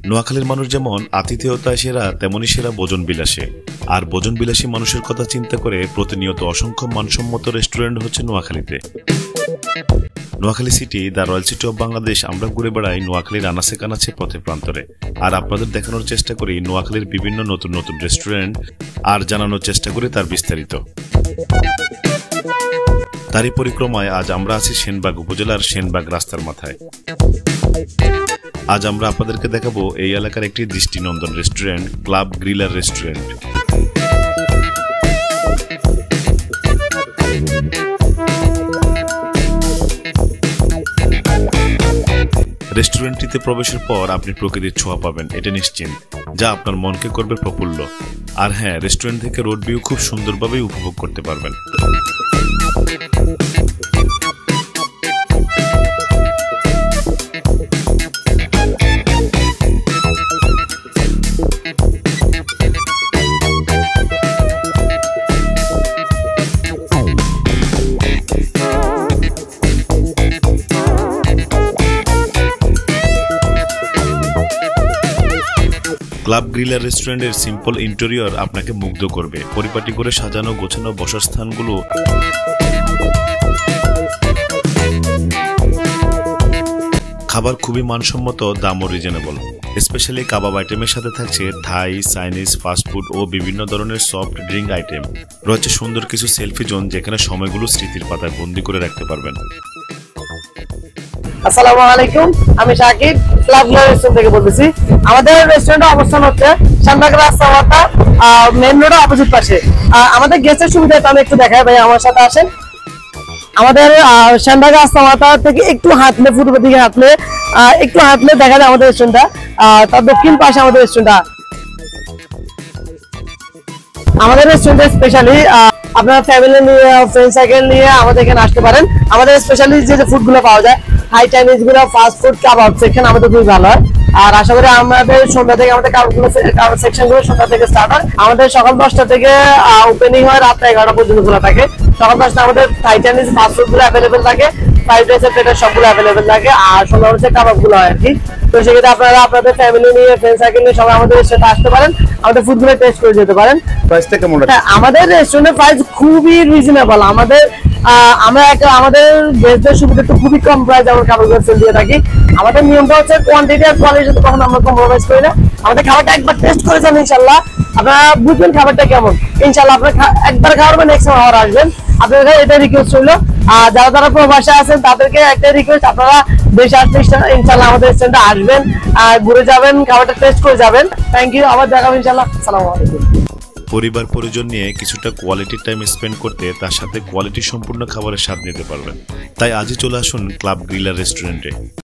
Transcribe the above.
নোয়াখালীর মানুষ যেমন আতিথেয়তায় সেরা, তেমনই সেরা ভোজন বিলাসে। আর ভোজন বিলাসী মানুষের কথা চিন্তা করে প্রতিনিয়ত অসংখ্য মানসম্মত রেস্টুরেন্ট হচ্ছে নোয়াখালীতে। Noakhali city, the royal city of Bangladesh আমরা ঘুরে বেড়াই নোয়াখালীর আনাচে কানাচে পথে প্রান্তরে। আর আপনাদের দেখানোর চেষ্টা করি নোয়াখালীর বিভিন্ন নতুন নতুন রেস্টুরেন্ট, আর জানানোর চেষ্টা করি তার বিস্তারিত। তারই পরিক্রমায় আজ আমরা আছি সেনবাগ উপজেলার সেনবাগ রাস্তার মাথায়। আজ আমরা আপনাদেরকে দেখাবো এই এলাকার একটি দৃষ্টিনন্দন রেস্টুরেন্ট, ক্লাব গ্রিলার রেস্টুরেন্ট। রেস্টুরেন্টটিতে প্রবেশের পর আপনি প্রকৃতির ছোঁয়া পাবেন, এটা নিশ্চিত, যা আপনার মনকে করবে প্রফুল্ল। আর হ্যাঁ, রেস্টুরেন্ট থেকে রোড ভিউ খুব সুন্দরভাবেই উপভোগ করতে পারবেন। ক্লাব গ্রিলার রেস্টুরেন্টের সিম্পল ইন্টেরিয়র আপনাকে মুগ্ধ করবে। পরিপাটি করে সাজানো গোছানো বসার স্থানগুলো খাবার খুবই মানসম্মত, দামও রিজনেবল। স্পেশালি কাবাব আইটেমের সাথে থাকছে থাই, চাইনিজ, ফাস্টফুড ও বিভিন্ন ধরনের সফট ড্রিঙ্ক আইটেম। রয়েছে সুন্দর কিছু সেলফি জোন, যেখানে সময়গুলো স্মৃতির পাতায় বন্দি করে রাখতে পারবেন। আসসালামু আলাইকুম, আমি শাকিব, ক্লাব গ্রিলার রেস্টুরেন্ট থেকে বলতেছি। আমাদের রেস্টুরেন্টের অবস্থান হচ্ছে সেনবাগ রাস্তা মাথা, মেইন রোডের অপোজিট পাশে। আমাদের গেস্টের সুবিধাটা আমি একটু দেখাই, ভাই আমার সাথে আসেন। আমাদের সেনবাগ রাস্তা মাথা থেকে একটু হাঁটলে, পূর্ব দিকে হাঁটলে দেখা যায় আমাদের রেস্টুরেন্টটা। তার দক্ষিণ পাশে আমাদের রেস্টুরেন্টটা। আমাদের রেস্টুরেন্টে স্পেশালি আপনার ফ্যামিলি নিয়ে, ফ্রেন্ড সার্কেল নিয়ে আমাদের এখানে আসতে পারেন। আমাদের স্পেশালি যে ফুডগুলো পাওয়া যায়, হাই চাইনিজ গুলো, ফাস্ট ফুড, কাবাব সেকশন আমাদের খুবই ভালো হয়। আর আশা করি আমাদের সন্ধ্যা থেকে আমাদের কাবাব সেকশন গুলো সন্ধ্যা থেকে স্টার্ট হয়। আমাদের সকাল 10টা থেকে ওপেনিং হয়, রাত 11টা পর্যন্ত খোলা থাকে। সকাল 10টা আমাদের থাই চাইনিজ ফাস্ট ফুড গুলো অ্যাভেলেবেল থাকে, ফ্রাইড রাইসের প্লেটের সবগুলো অ্যাভেলেবেল থাকে। আর সন্ধ্যা হচ্ছে কাবাব গুলো হয় আর কি। তো সেক্ষেত্রে আপনারা আপনাদের ফ্যামিলি নিয়ে, ফ্রেন্ড সার্কেল নিয়ে সবাই আমাদের রেস্টুরেন্টে আসতে পারেন, আমাদের ফুড গুলো টেস্ট করে যেতে পারেন। প্রাইসটা কেমন? আমাদের রেস্টুরেন্টের প্রাইস খুবই রিজনেবল। আমরা আমাদের গেস্টদের সুবিধা তো খুবই কম প্রাইস আমরা খাবারগুলো সেল দিয়ে থাকি। আমাদের নিয়মটা হচ্ছে কোয়ান্টিটি আর কোয়ালিটির সাথে কখনো আমরা কম্প্রোমাইজ করি না। আমাদের খাবারটা একবার টেস্ট করে যান, ইনশাল্লাহ আপনারা বুঝবেন খাবারটা কেমন। ইনশাল্লাহ আপনারা একবার খাওয়ার নেক্সট টাইম আবার আসবেন। আপনাদের এটা রিকোয়েস্ট হইলো, যারা প্রবাসে আছেন তাদেরকে একটা রিকোয়েস্ট, আপনারা দেশে আসলে ইনশাল্লাহ আমাদের রেস্টুরেন্টে আসবেন, ঘুরে যাবেন, খাবারটা টেস্ট করে যাবেন। থ্যাংক ইউ, আবার দেখাবো ইনশাল্লাহ। আসসালামু আলাইকুম। পরিবার পরিজন নিয়ে কিছুটা কোয়ালিটি টাইম স্পেন্ড করতে, তার সাথে কোয়ালিটি সম্পূর্ণ খাবারের স্বাদ নিতে পারবেন। তাই আজই চলে আসুন ক্লাব গ্রিলার রেস্টুরেন্টে।